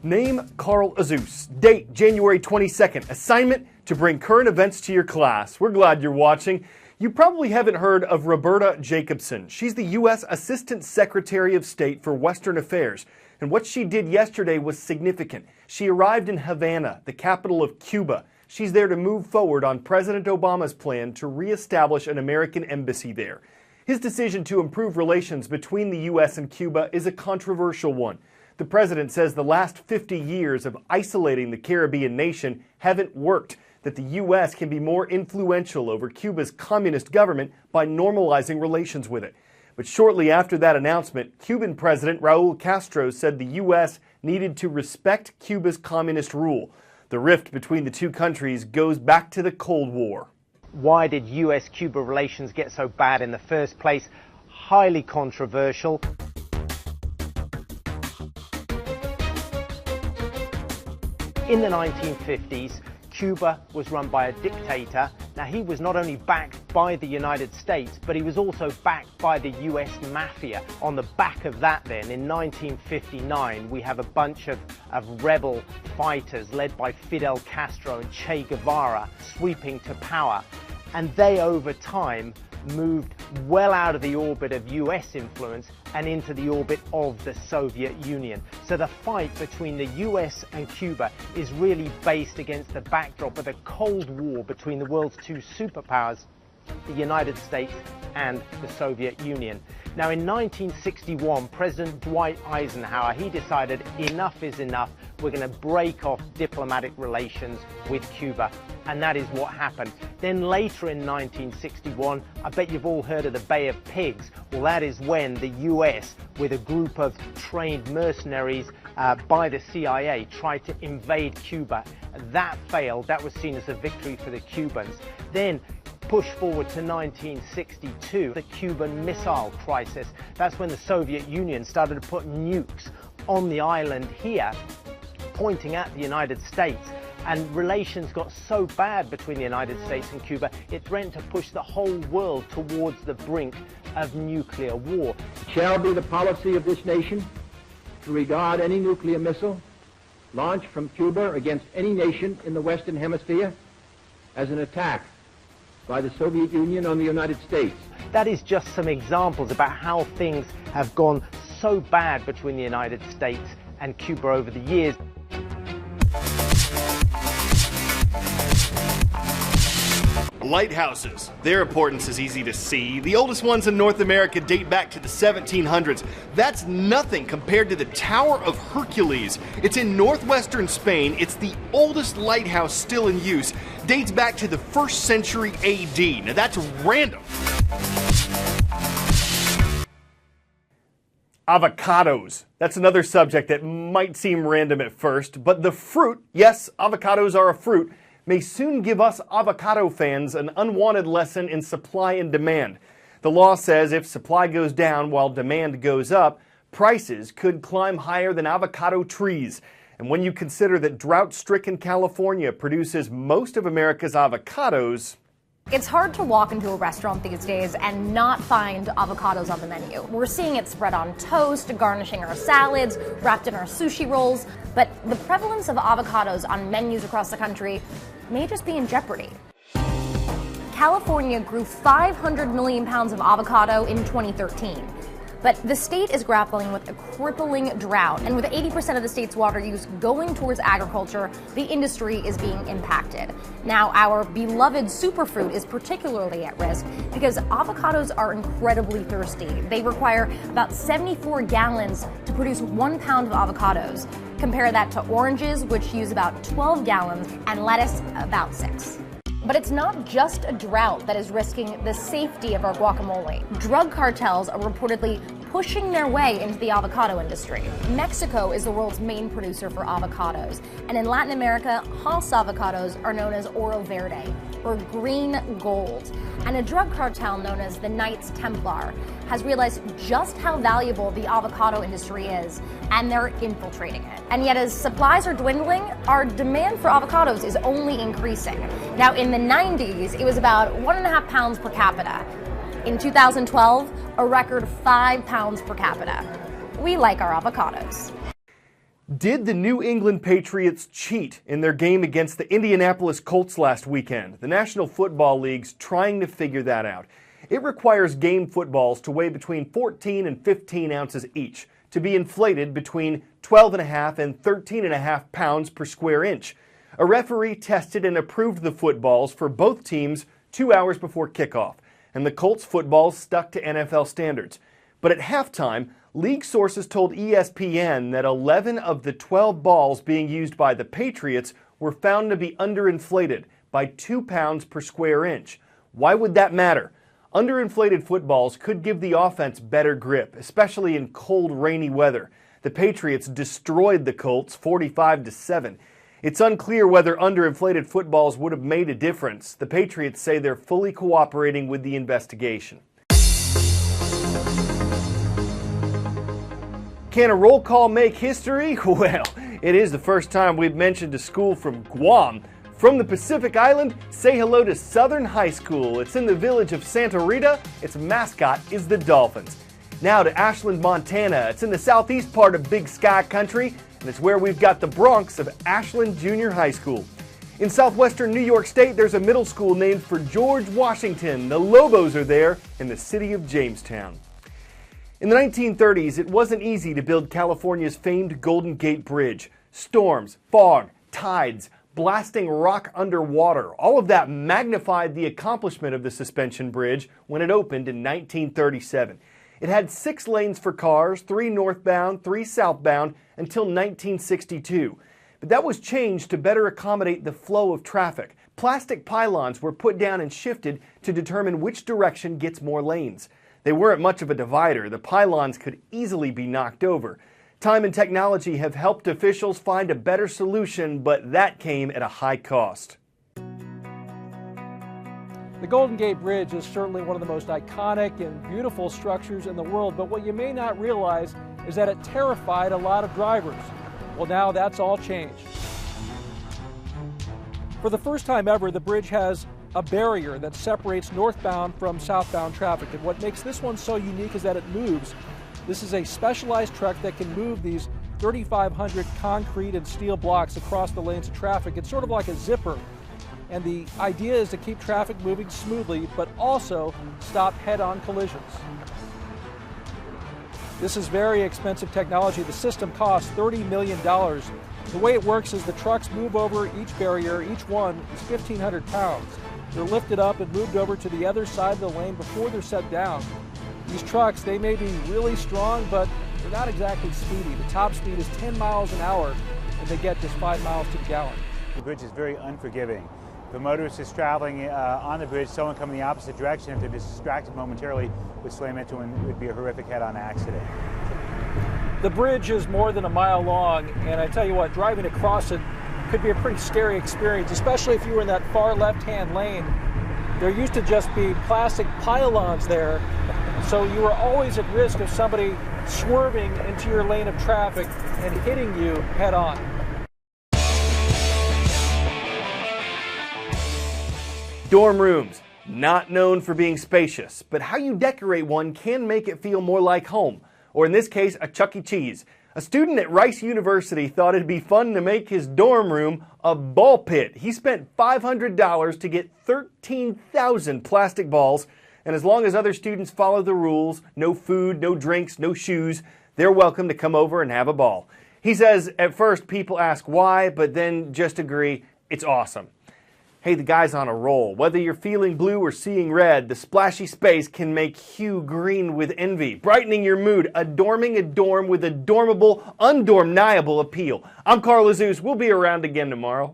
Name Carl Azuz. Date January 22nd. Assignment to bring current events to your class. We're glad you're watching. You probably haven't heard of Roberta Jacobson. She's the U.S. Assistant Secretary of State for Western Affairs. And what she did yesterday was significant. She arrived in Havana, the capital of Cuba. She's there to move forward on President Obama's plan to reestablish an American embassy there. His decision to improve relations between the U.S. and Cuba is a controversial one. The president says the last 50 years of isolating the Caribbean nation haven't worked, that the U.S. can be more influential over Cuba's communist government by normalizing relations with it. But shortly after that announcement, Cuban President Raul Castro said the U.S. needed to respect Cuba's communist rule. The rift between the two countries goes back to the Cold War. Why did U.S.-Cuba relations get so bad in the first place? Highly controversial. In the 1950s, Cuba was run by a dictator. Now, he was not only backed by the United States, but he was also backed by the US mafia. On the back of that then, in 1959, we have a bunch of rebel fighters led by Fidel Castro and Che Guevara sweeping to power. And they, over time, moved well out of the orbit of US influence and into the orbit of the Soviet Union. So the fight between the US and Cuba is really based against the backdrop of the Cold War between the world's two superpowers, the United States and the Soviet Union. Now, in 1961, President Dwight Eisenhower, he decided enough is enough. We're going to break off diplomatic relations with Cuba. And that is what happened. Then later in 1961, I bet you've all heard of the Bay of Pigs. Well, that is when the US, with a group of trained mercenaries by the CIA, tried to invade Cuba. That failed. That was seen as a victory for the Cubans. Then push forward to 1962, the Cuban Missile Crisis. That's when the Soviet Union started to put nukes on the island here, pointing at the United States. And relations got so bad between the United States and Cuba, it threatened to push the whole world towards the brink of nuclear war. It shall be the policy of this nation to regard any nuclear missile launched from Cuba against any nation in the Western Hemisphere as an attack by the Soviet Union on the United States. That is just some examples about how things have gone so bad between the United States and Cuba over the years. Lighthouses. Their importance is easy to see. The oldest ones in North America date back to the 1700s. That's nothing compared to the Tower of Hercules. It's in northwestern Spain. It's the oldest lighthouse still in use. Dates back to the 1st century AD. Now that's random. Avocados. That's another subject that might seem random at first, but the fruit, yes, avocados are a fruit, may soon give us avocado fans an unwanted lesson in supply and demand. The law says if supply goes down while demand goes up, prices could climb higher than avocado trees. And when you consider that drought-stricken California produces most of America's avocados, it's hard to walk into a restaurant these days and not find avocados on the menu. We're seeing it spread on toast, garnishing our salads, wrapped in our sushi rolls. But the prevalence of avocados on menus across the country may just be in jeopardy. California grew 500 million pounds of avocado in 2013. But the state is grappling with a crippling drought, and with 80% of the state's water use going towards agriculture, the industry is being impacted. Now, our beloved superfruit is particularly at risk because avocados are incredibly thirsty. They require about 74 gallons to produce 1 pound of avocados. Compare that to oranges, which use about 12 gallons, and lettuce about 6. But it's not just a drought that is risking the safety of our guacamole. Drug cartels are reportedly pushing their way into the avocado industry. Mexico is the world's main producer for avocados, and in Latin America, Hass avocados are known as Oro Verde, or green gold. And a drug cartel known as the Knights Templar has realized just how valuable the avocado industry is, and they're infiltrating it. And yet, as supplies are dwindling, our demand for avocados is only increasing. Now, in the 90s, it was about 1.5 pounds per capita. In 2012, a record 5 pounds per capita. We like our avocados. Did the New England Patriots cheat in their game against the Indianapolis Colts last weekend? The National Football League's trying to figure that out. It requires game footballs to weigh between 14 and 15 ounces each, to be inflated between 12.5 and 13.5 pounds per square inch. A referee tested and approved the footballs for both teams 2 hours before kickoff, and the Colts footballs stuck to NFL standards. But at halftime, league sources told ESPN that 11 of the 12 balls being used by the Patriots were found to be underinflated by 2 pounds per square inch. Why would that matter? Underinflated footballs could give the offense better grip, especially in cold, rainy weather. The Patriots destroyed the Colts 45-7. It's unclear whether underinflated footballs would have made a difference. The Patriots say they're fully cooperating with the investigation. Can a roll call make history? Well, it is the first time we've mentioned a school from Guam. From the Pacific Island, say hello to Southern High School. It's in the village of Santa Rita. Its mascot is the Dolphins. Now to Ashland, Montana. It's in the southeast part of Big Sky Country, and it's where we've got the Bronx of Ashland Junior High School. In southwestern New York State, there's a middle school named for George Washington. The Lobos are there in the city of Jamestown. In the 1930s, it wasn't easy to build California's famed Golden Gate Bridge. Storms, fog, tides, blasting rock underwater, all of that magnified the accomplishment of the suspension bridge when it opened in 1937. It had 6 lanes for cars, 3 northbound, 3 southbound, until 1962. But that was changed to better accommodate the flow of traffic. Plastic pylons were put down and shifted to determine which direction gets more lanes. They weren't much of a divider. The pylons could easily be knocked over. Time and technology have helped officials find a better solution, but that came at a high cost. The Golden Gate Bridge is certainly one of the most iconic and beautiful structures in the world, but what you may not realize is that it terrified a lot of drivers. Well, now that's all changed. For the first time ever, the bridge has a barrier that separates northbound from southbound traffic. And what makes this one so unique is that it moves. This is a specialized truck that can move these 3,500 concrete and steel blocks across the lanes of traffic. It's sort of like a zipper. And the idea is to keep traffic moving smoothly, but also stop head-on collisions. This is very expensive technology. The system costs $30 million. The way it works is the trucks move over each barrier. Each one is 1,500 pounds. They're lifted up and moved over to the other side of the lane before they're set down. These trucks, they may be really strong, but they're not exactly speedy. The top speed is 10 miles an hour, and they get just 5 miles to the gallon. The bridge is very unforgiving. If a motorist is traveling on the bridge, someone coming the opposite direction, if they're distracted momentarily, would slam into and it would be a horrific head-on accident. The bridge is more than a mile long, and I tell you what, driving across it could be a pretty scary experience, especially if you were in that far left-hand lane. There used to just be plastic pylons there, so you were always at risk of somebody swerving into your lane of traffic and hitting you head-on. Dorm rooms, not known for being spacious, but how you decorate one can make it feel more like home, or in this case, a Chuck E. Cheese. A student at Rice University thought it'd be fun to make his dorm room a ball pit. He spent $500 to get 13,000 plastic balls, and as long as other students follow the rules, no food, no drinks, no shoes, they're welcome to come over and have a ball. He says at first people ask why, but then just agree it's awesome. Hey, the guy's on a roll. Whether you're feeling blue or seeing red, the splashy space can make Hugh green with envy, brightening your mood, adorming a dorm with a dormable, undormniable appeal. I'm Carl Azuz. We'll be around again tomorrow.